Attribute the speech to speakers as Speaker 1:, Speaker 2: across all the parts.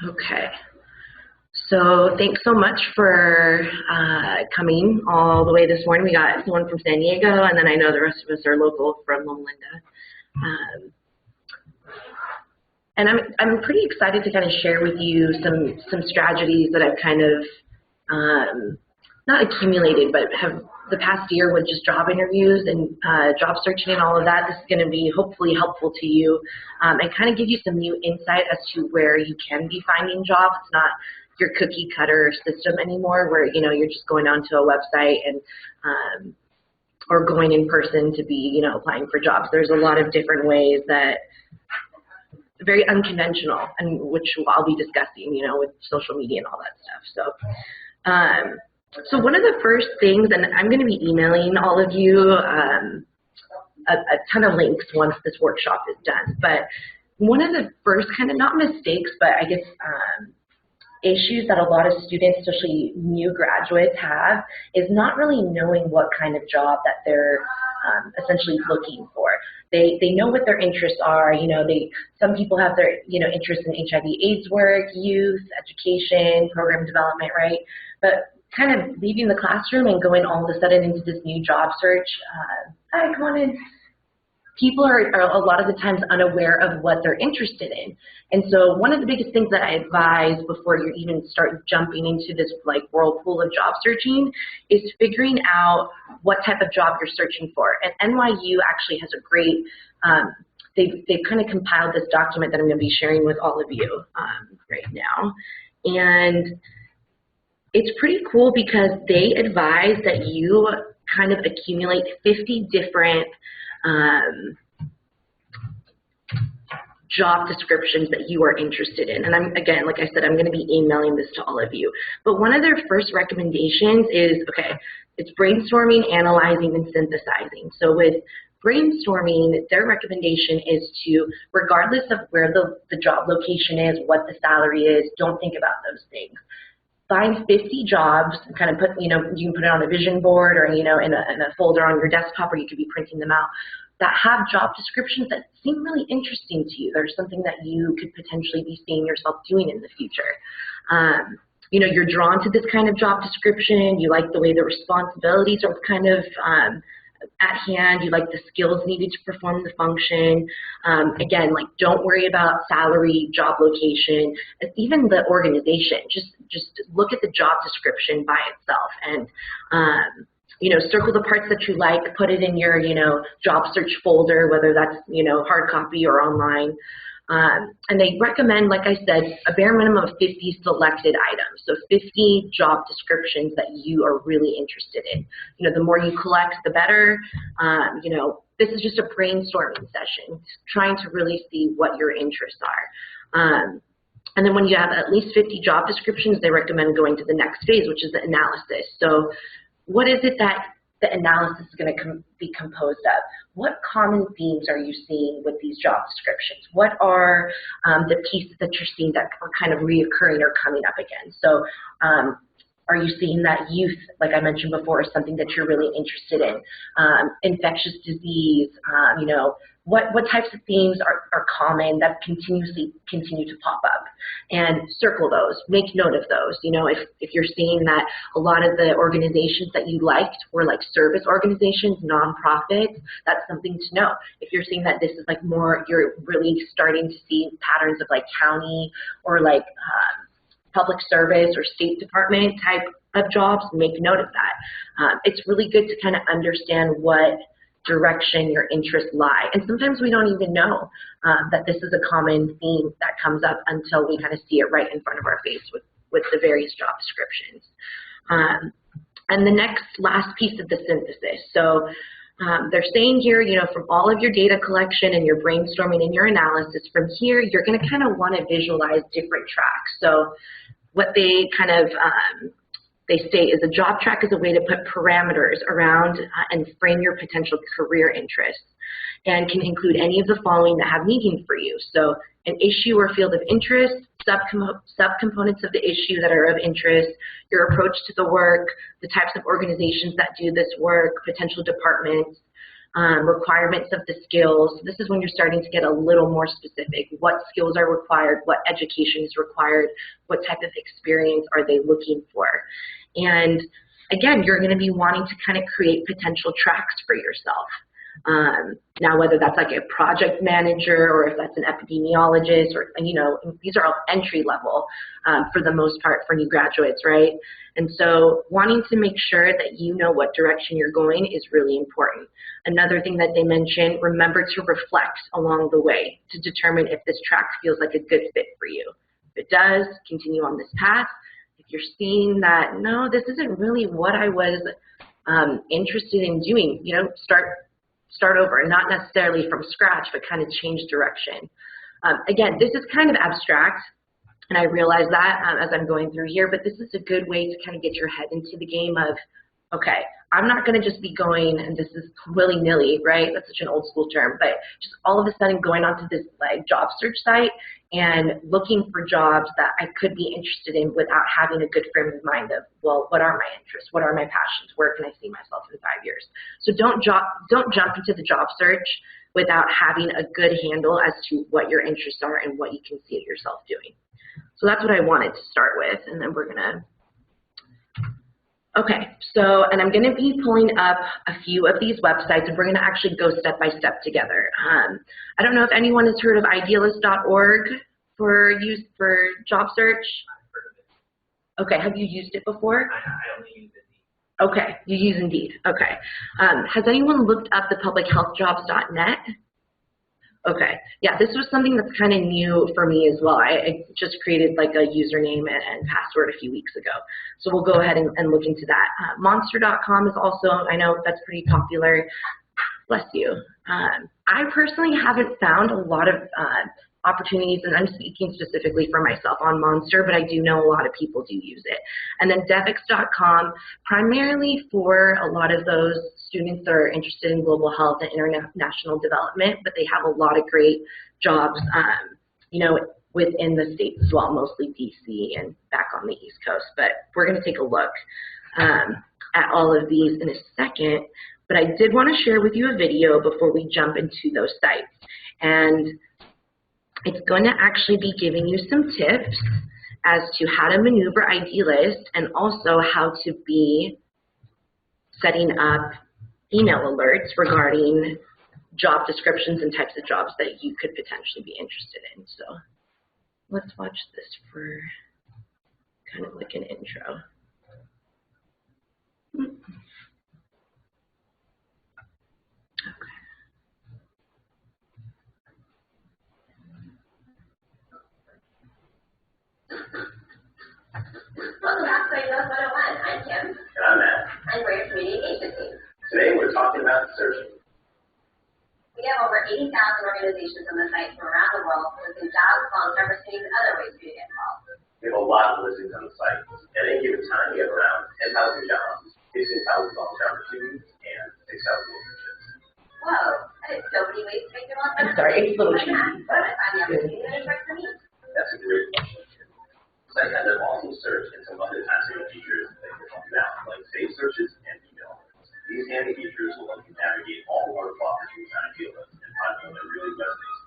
Speaker 1: Okay. So thanks so much for coming all the way this morning. We got someone from San Diego, and then I know the rest of us are local from Loma Linda. And I'm pretty excited to kind of share with you some strategies that I've kind of not accumulated, but have the past year with just job interviews and job searching and all of that. This is going to be hopefully helpful to you and kind of give you some new insight as to where you can be finding jobs. It's not your cookie cutter system anymore where, you know, you're just going onto a website and or going in person to be, you know, applying for jobs. There's a lot of different ways that very unconventional, and which I'll be discussing, you know, with social media and all that stuff. So one of the first things, and I'm going to be emailing all of you a ton of links once this workshop is done, but one of the first kind of, not mistakes, but I guess issues that a lot of students, especially new graduates, have is not really knowing what kind of job that they're essentially looking for. They know what their interests are. You know, some people have their, you know, interest in HIV/AIDS work, youth, education, program development, right? But kind of leaving the classroom and going all of a sudden into this new job search, people are a lot of the times unaware of what they're interested in. And so one of the biggest things that I advise before you even start jumping into this like whirlpool of job searching is figuring out what type of job you're searching for. And NYU actually has a great, they've kind of compiled this document that I'm going to be sharing with all of you right now. And it's pretty cool because they advise that you kind of accumulate 50 different job descriptions that you are interested in. And again, like I said, I'm going to be emailing this to all of you. But one of their first recommendations is, okay, it's brainstorming, analyzing, and synthesizing. So with brainstorming, their recommendation is to, regardless of where the job location is, what the salary is, don't think about those things. Find 50 jobs, kind of put, you know, you can put it on a vision board or, you know, in a folder on your desktop, or you could be printing them out, that have job descriptions that seem really interesting to you. There's something that you could potentially be seeing yourself doing in the future. You know, you're drawn to this kind of job description. You like the way the responsibilities are kind of at hand. You like the skills needed to perform the function. Again, like, don't worry about salary, job location, even the organization. Just look at the job description by itself and you know, circle the parts that you like, put it in your, you know, job search folder, whether that's, you know, hard copy or online. And they recommend, like I said, a bare minimum of 50 selected items. So 50 job descriptions that you are really interested in. You know, the more you collect, the better. You know, this is just a brainstorming session, trying to really see what your interests are. And then when you have at least 50 job descriptions, they recommend going to the next phase, which is the analysis. So what is it that the analysis is going to be composed of? What common themes are you seeing with these job descriptions? What are the pieces that you're seeing that are kind of reoccurring or coming up again? So are you seeing that youth, like I mentioned before, is something that you're really interested in? Infectious disease, you know, what types of themes are common that continue to pop up, and circle those, make note of those. You know, if you're seeing that a lot of the organizations that you liked were like service organizations, nonprofits, that's something to know. If you're seeing that this is like more, you're really starting to see patterns of like county or like public service or State Department type of jobs, make note of that. It's really good to kind of understand what direction your interests lie. And sometimes we don't even know that this is a common theme that comes up until we kind of see it right in front of our face with the various job descriptions. And the last piece of the synthesis. So they're saying here, you know, from all of your data collection and your brainstorming and your analysis, from here, you're going to kind of want to visualize different tracks. So what they kind of they state is a job track is a way to put parameters around and frame your potential career interests, and can include any of the following that have meaning for you. So an issue or field of interest, subcomponents of the issue that are of interest, your approach to the work, the types of organizations that do this work, potential departments, requirements of the skills. This is when you're starting to get a little more specific. What skills are required? What education is required? What type of experience are they looking for? And again, you're going to be wanting to kind of create potential tracks for yourself. Now, whether that's like a project manager or if that's an epidemiologist, or, you know, these are all entry level for the most part for new graduates, right? And so wanting to make sure that you know what direction you're going is really important. Another thing that they mentioned, remember to reflect along the way to determine if this track feels like a good fit for you. If it does, continue on this path. If you're seeing that, no, this isn't really what I was interested in doing, you know, start over, not necessarily from scratch, but kind of change direction. Again, this is kind of abstract, and I realize that as I'm going through here, but this is a good way to kind of get your head into the game of, okay, I'm not going to just be going, and this is willy-nilly, right? That's such an old school term, but just all of a sudden going onto this like job search site and looking for jobs that I could be interested in without having a good frame of mind of, well, what are my interests? What are my passions? Where can I see myself in 5 years? So don't jump into the job search without having a good handle as to what your interests are and what you can see yourself doing. So that's what I wanted to start with, and then we're gonna, okay, so, and I'm gonna be pulling up a few of these websites, and we're gonna actually go step by step together. I don't know if anyone has heard of idealist.org for job search. Okay, have you used it before?
Speaker 2: I only use Indeed.
Speaker 1: Okay, you use Indeed, okay. Has anyone looked up the publichealthjobs.net? Okay, yeah, this was something that's kind of new for me as well. I just created like a username and password a few weeks ago. So we'll go ahead and look into that. Monster.com is also, I know that's pretty popular. Bless you. I personally haven't found a lot of opportunities, and I'm speaking specifically for myself on Monster, but I do know a lot of people do use it. And then Devix.com, primarily for a lot of those students that are interested in global health and international development, but they have a lot of great jobs, you know, within the states as well, mostly DC and back on the East Coast. But we're going to take a look at all of these in a second. But I did want to share with you a video before we jump into those sites. And it's going to actually be giving you some tips as to how to maneuver Idealist and also how to be setting up email alerts regarding job descriptions and types of jobs that you could potentially be interested in. So let's watch this for kind of like an intro.
Speaker 3: Welcome back to Idealist 101. I'm Kim.
Speaker 2: And I'm Matt.
Speaker 3: And we're your community engagement team.
Speaker 2: Today we're talking about searching.
Speaker 3: We have over 80,000 organizations on the site from around the world listing jobs, volunteer opportunities, and other ways for you to get involved.
Speaker 2: We have a lot of listings on the site. At any given time, we have around 10,000 jobs, 15,000 volunteer opportunities, and 6,000 internships.
Speaker 3: Whoa, that is so many ways to make your life better.
Speaker 1: I'm sorry, it's a little cheesy.
Speaker 3: What if I find the opportunity that is right for me?
Speaker 2: That's a great question. The site has an awesome search and some other fascinating features that can help you out, like save searches and email alerts. These handy features will help you navigate all the wonderful opportunities on Idealist and find one that really resonates.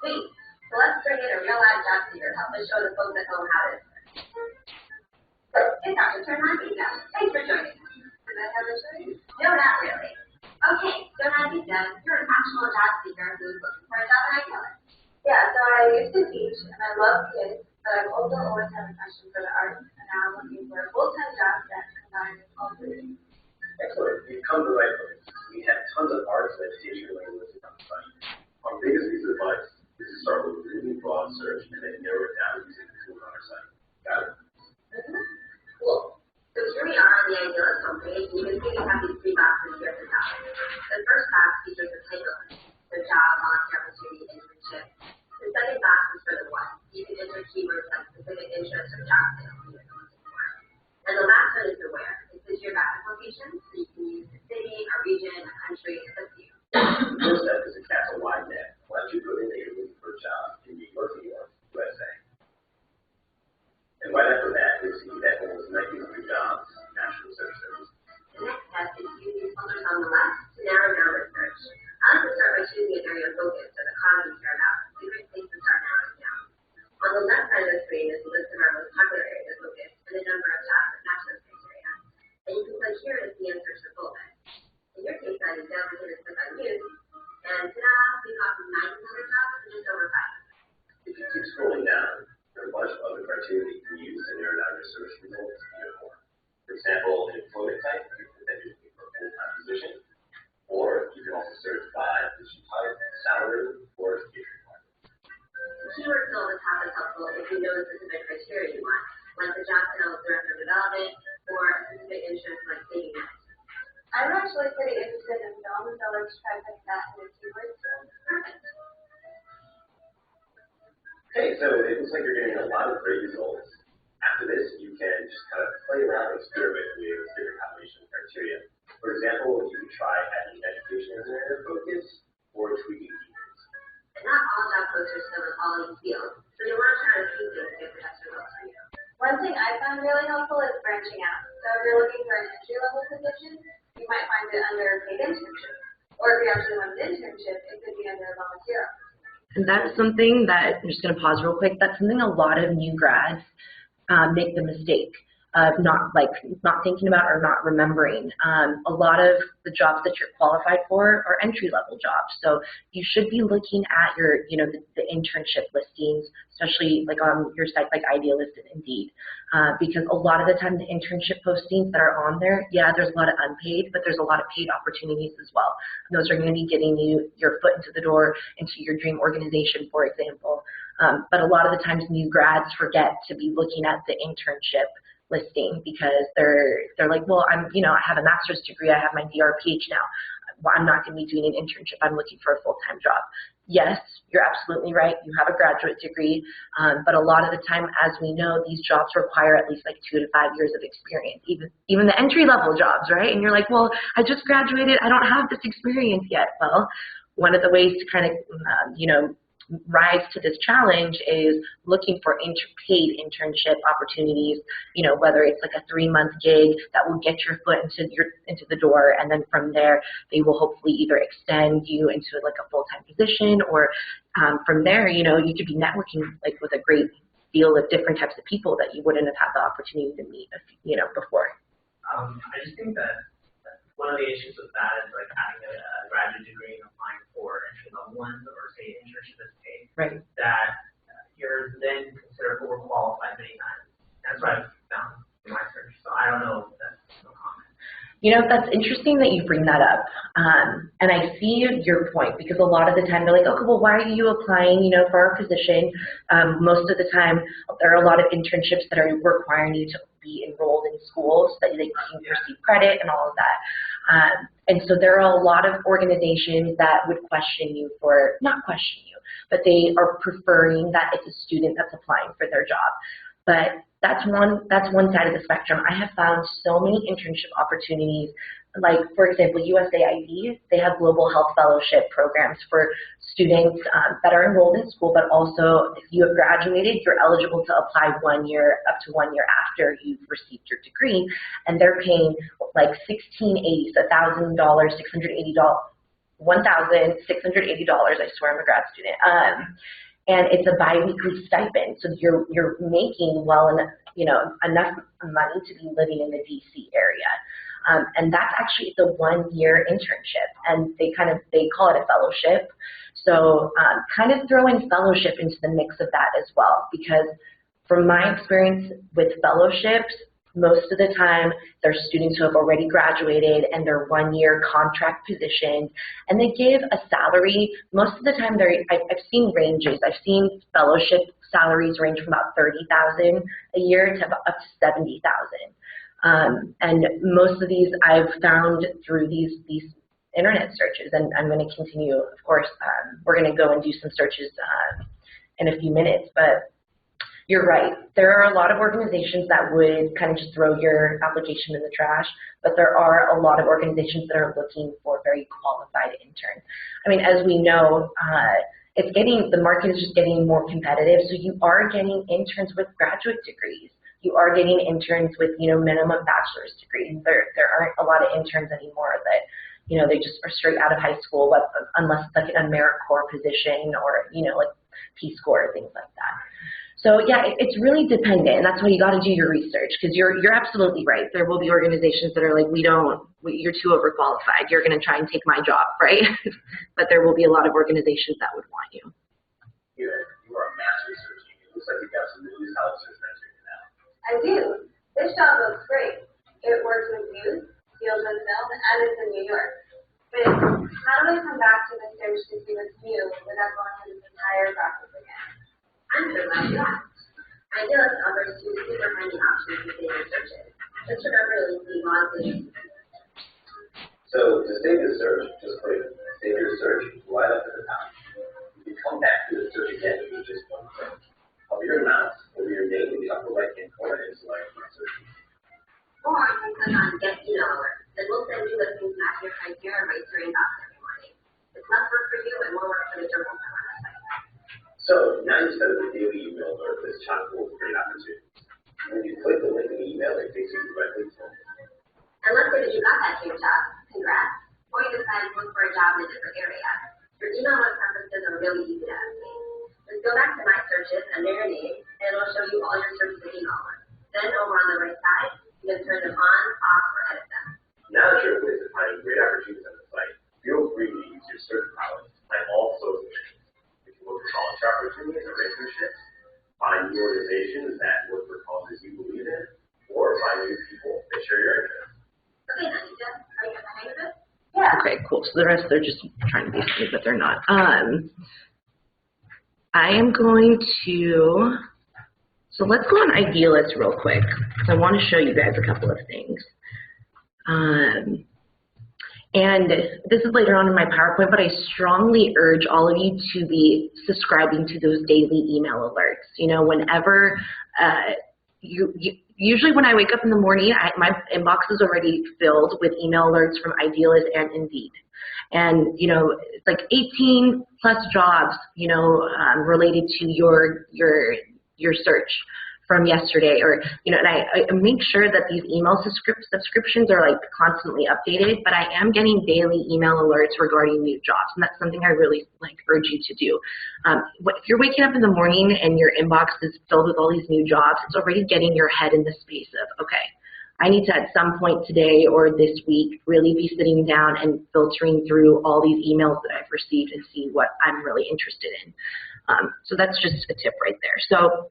Speaker 3: Sweet. So let's bring in a real live job seeker to help us show the folks at home how to search. It's Dr. Ternadita. Thanks for joining us. Did I have a choice? No, not really. Okay, so Ternadita, you're an actual job seeker who's looking for a job in Idealist. Yeah, so I used to teach and I love kids, but I've also always had a passion for the arts, and now I'm looking for a full-time job that combines all three.
Speaker 2: Excellent. You've come to the right place. We have tons of arts and education related listings on the site. Our biggest piece of advice is to start with a really broad search and then narrow it down using the tools on our site. Got it?
Speaker 3: Cool. So here we are on the Idealist homepage, and you can see we have these three boxes here at the top. The first box features the type of the job, volunteer opportunity, internship. The second box is for the what. You can enter keywords like specific interests or job skills you're looking for. And the last one is the where. It's the geographic location, so you can use the city, a region, a country, a few.
Speaker 2: The first step is to cast a wide net. Once you put in that you're looking for a job in New York, USA. And right after that, you'll see that almost 1,900 jobs, National Search Service.
Speaker 3: The next step is to use these filters on the left to narrow down the search. be an area of focus or the cause you care about, it's a great place to start narrowing down. On the left side of the screen is a list of our most popular areas of focus and the number of jobs that match those criteria. And you can click here to see and search the full list. In your case study, down here is click on News, and ta-da, we got from 900 jobs to just over 5.
Speaker 2: If you keep scrolling down, there are a bunch of other criteria that you can use to narrow down your search results even more. For example, in employment type, you can put that you're looking for a full-time position, or you can also search by position type, salary, or education requirements.
Speaker 3: The keywords still at the top is helpful if you know the specific criteria you want, like the job title of Director of Development, or a specific interest like saving management.
Speaker 4: I'm actually pretty interested in film, so let's try putting that in the keywords.
Speaker 3: Perfect.
Speaker 2: Okay, so it looks like you're getting a lot of great results. After this, you can just kind of play around and experiment with different combination of criteria. For example, you can try adding education as an area of focus or tweaking keywords.
Speaker 3: And not all job posters cover all these fields, so you'll want to try a few things to get the best results for you.
Speaker 4: One thing I found really helpful is branching out. So if you're looking for an entry-level position, you might find it under paid internship. Or if you actually want an internship, it could be under a volunteer opportunity.
Speaker 1: And that's something that, I'm just going to pause real quick, that's something a lot of new grads make the mistake of not thinking about or not remembering. A lot of the jobs that you're qualified for are entry-level jobs. So you should be looking at your, the internship listings, especially like on your sites like Idealist and Indeed, because a lot of the time the internship postings that are on there, yeah, there's a lot of unpaid, but there's a lot of paid opportunities as well. And those are going to be getting you your foot into the door into your dream organization, for example. But a lot of the times new grads forget to be looking at the internship listing because they're like, well, I have a master's degree, I have my DRPH now. Well, I'm not going to be doing an internship. I'm looking for a full-time job. Yes, you're absolutely right. You have a graduate degree, but a lot of the time, as we know, these jobs require at least like 2 to 5 years of experience, even the entry-level jobs, right? And you're like, well, I just graduated. I don't have this experience yet. Well, one of the ways to kind of, rise to this challenge is looking for paid internship opportunities, whether it's like a 3-month gig that will get your foot into the door, and then from there they will hopefully either extend you into like a full-time position, or from there, you could be networking like with a great deal of different types of people that you wouldn't have had the opportunity to meet, before.
Speaker 5: I just think that one of the issues with that is like having a graduate degree and applying for entry-level ones, or say internship as paid.
Speaker 1: Right.
Speaker 5: That you're then considered overqualified many times. That's what I've found in my search. So I don't know if that's no comment.
Speaker 1: That's interesting that you bring that up. And I see your point, because a lot of the time they're like, okay, well, why are you applying, for our position? Most of the time, there are a lot of internships that are requiring you to be enrolled in school so that they can receive credit and all of that. And so there are a lot of organizations that would not question you, but they are preferring that it's a student that's applying for their job. But that's one side of the spectrum. I have found so many internship opportunities, like, for example, USAID, they have global health fellowship programs for students that are enrolled in school, but also if you have graduated, you're eligible to apply up to 1 year after you've received your degree, and they're paying like $1,680, so $1,680, I swear I'm a grad student. And it's a biweekly stipend, so you're making enough money to be living in the DC area. And that's actually the 1 year internship, and they call it a fellowship. So kind of throw in fellowship into the mix of that as well, because from my experience with fellowships, most of the time they're students who have already graduated and they're 1 year contract positions, and they give a salary. Most of the time I've seen ranges. I've seen fellowship salaries range from about $30,000 a year to up to $70,000. And most of these I've found through these internet searches, and I'm going to continue, of course. We're going to go and do some searches in a few minutes, but you're right. There are a lot of organizations that would kind of just throw your application in the trash, but there are a lot of organizations that are looking for very qualified interns. I mean, as we know, the market is just getting more competitive, so you are getting interns with graduate degrees. You are getting interns with, minimum bachelor's degrees. There aren't a lot of interns anymore that, you know, they just are straight out of high school, unless it's like an AmeriCorps position or, you know, like Peace Corps, things like that. So yeah, it's really dependent, and that's why you got to do your research, because you're absolutely right. There will be organizations that are like, you're too overqualified. You're going to try and take my job, right? But there will be a lot of organizations that would want you.
Speaker 2: You are a master searching. It looks like you've got some really solid search criteria now.
Speaker 4: I do. This job looks great. It works with youth, deals with film, and it's in New York. But how do I come back to the search to see what's new without going through this entire process again?
Speaker 3: I'm so glad you asked. Idealist offers two super handy options within your searches. Just remember to leave on
Speaker 2: So to save the search, just click Save Your Search right up at the top. You can come back to the search again with just one click. Hover your mouse over your name in the upper right-hand corner and select My Search.
Speaker 3: Or you can click on Get Email Alerts, and we'll send you listings match your criteria right to your inbox every morning. It's less work for you and more work for the journal on our website.
Speaker 2: So now you set up a daily email alert that's chock full of great opportunities. When you click the link in the email, it takes you directly to it.
Speaker 3: And let's say that you got that dream job, congrats, or you decide to look for a job in a different area. Your email alert preferences are really easy to estimate. Just go back to My Searches under your name, and it'll show you all your searches and email alerts. Then over on the right side, you can turn them on, off, or edit them.
Speaker 2: Now that you're a whiz at finding great opportunities on the site, feel free to use your search prowess like all social things. Look for volunteer opportunities or internships, find new organizations that work for causes you believe in, or find new people that share your interests.
Speaker 3: Okay, Anita, are you at the hang of it?
Speaker 4: Yeah.
Speaker 1: Okay, cool. So the rest, they're just trying to be smooth, but they're not. I am going to, so let's go on Idealist real quick, because I want to show you guys a couple of things. And this is later on in my PowerPoint, but I strongly urge all of you to be subscribing to those daily email alerts. You know, whenever usually when I wake up in the morning, my inbox is already filled with email alerts from Idealist and Indeed. And, you know, it's like 18 plus jobs, you know, related to your search from yesterday, or, you know, and I make sure that these email subscriptions are like constantly updated, but I am getting daily email alerts regarding new jobs, and that's something I really like urge you to do. If you're waking up in the morning and your inbox is filled with all these new jobs, it's already getting your head in the space of, okay, I need to at some point today or this week really be sitting down and filtering through all these emails that I've received and see what I'm really interested in. So that's just a tip right there. So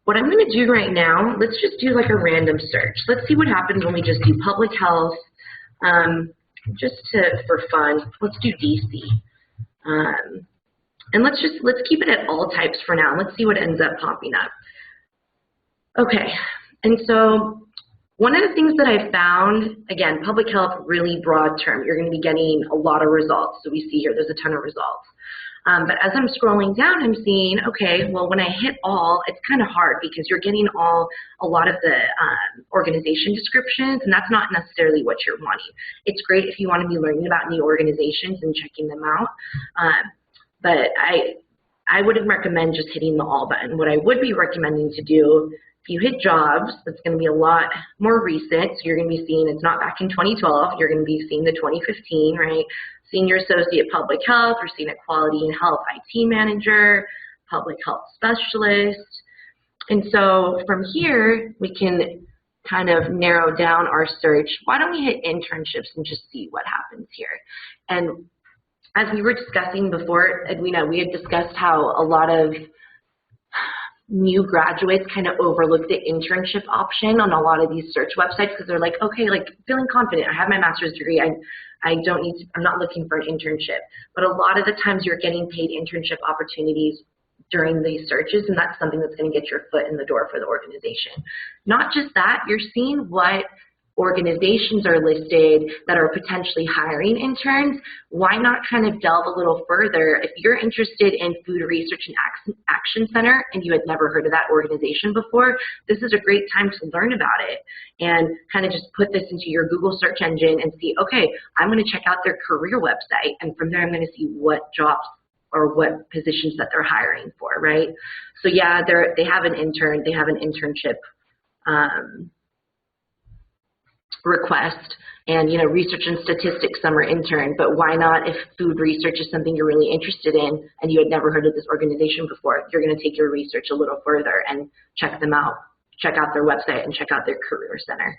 Speaker 1: what I'm going to do right now, let's just do like a random search. Let's see what happens when we just do public health, for fun. Let's do DC. And let's keep it at all types for now. Let's see what ends up popping up. Okay, and so one of the things that I found, again, public health, really broad term. You're going to be getting a lot of results. So we see here, there's a ton of results. But as I'm scrolling down, I'm seeing, okay, well, when I hit all, it's kind of hard because you're getting a lot of the organization descriptions, and that's not necessarily what you're wanting. It's great if you want to be learning about new organizations and checking them out, but I wouldn't recommend just hitting the all button. What I would be recommending to do, if you hit jobs, that's going to be a lot more recent, so you're going to be seeing it's not back in 2012, you're going to be seeing the 2015, right? Senior Associate Public Health, or Senior Quality and Health IT Manager, Public Health Specialist. And so from here, we can kind of narrow down our search. Why don't we hit internships and just see what happens here? And as we were discussing before, Edwina, we had discussed how a lot of new graduates kind of overlook the internship option on a lot of these search websites because they're like, okay, like feeling confident, I have my master's degree, I'm not looking for an internship. But a lot of the times you're getting paid internship opportunities during these searches, and that's something that's going to get your foot in the door for the organization. Not just that, you're seeing what organizations are listed that are potentially hiring interns. Why not kind of delve a little further? If you're interested in Food Research and Action Center and you had never heard of that organization before, this is a great time to learn about it and kind of just put this into your Google search engine and see, okay, I'm going to check out their career website, and from there I'm going to see what jobs or what positions that they're hiring for, right? So yeah, they have an internship request. And, research and statistics, summer intern, but why not if food research is something you're really interested in and you had never heard of this organization before, you're going to take your research a little further and check them out, check out their website and check out their career center.